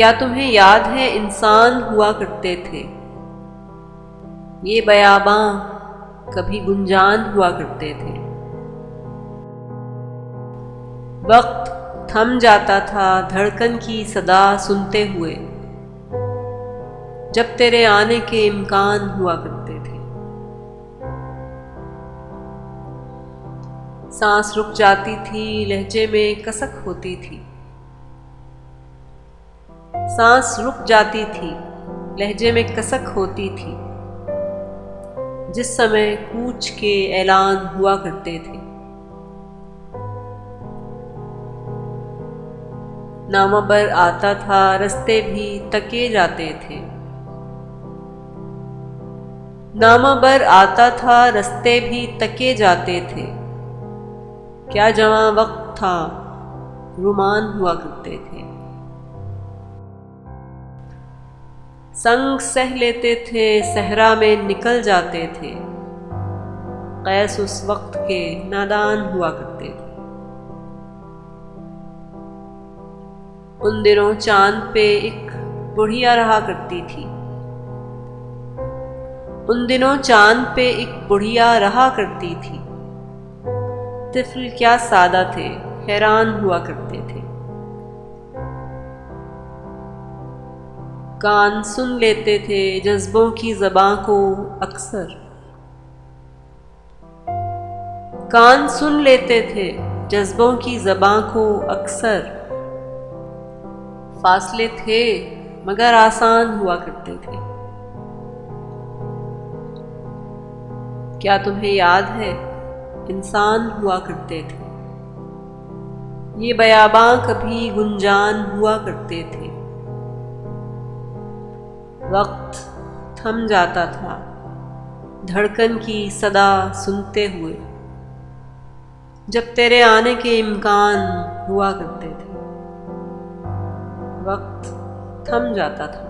क्या तुम्हें याद है इंसान हुआ करते थे, ये बयाबां कभी गुंजान हुआ करते थे। वक्त थम जाता था धड़कन की सदा सुनते हुए, जब तेरे आने के इम्कान हुआ करते थे। सांस रुक जाती थी, लहजे में कसक होती थी। सांस रुक जाती थी, लहजे में कसक होती थी। जिस समय कूच के ऐलान हुआ करते थे। नामाबर आता था, रास्ते भी तके जाते थे। नामाबर आता था, रास्ते भी तके जाते थे। क्या जवां वक्त था, रुमान हुआ करते थे। संग सह लेते थे, सहरा में निकल जाते थे। कैस उस वक्त के नादान हुआ करते थे। उन दिनों चांद पे एक बुढ़िया रहा करती थी। उन दिनों चांद पे एक बुढ़िया रहा करती थी। तिफल क्या सादा थे, हैरान हुआ करते थे। कान सुन लेते थे जज्बों की ज़बां को अक्सर। कान सुन लेते थे जज्बों की ज़बां को अक्सर। फासले थे मगर आसान हुआ करते थे। क्या तुम्हें याद है इंसान हुआ करते थे, ये बयाबां कभी गुंजान हुआ करते थे। वक्त थम जाता था धड़कन की सदा सुनते हुए, जब तेरे आने के इम्कान हुआ करते थे। वक्त थम जाता था।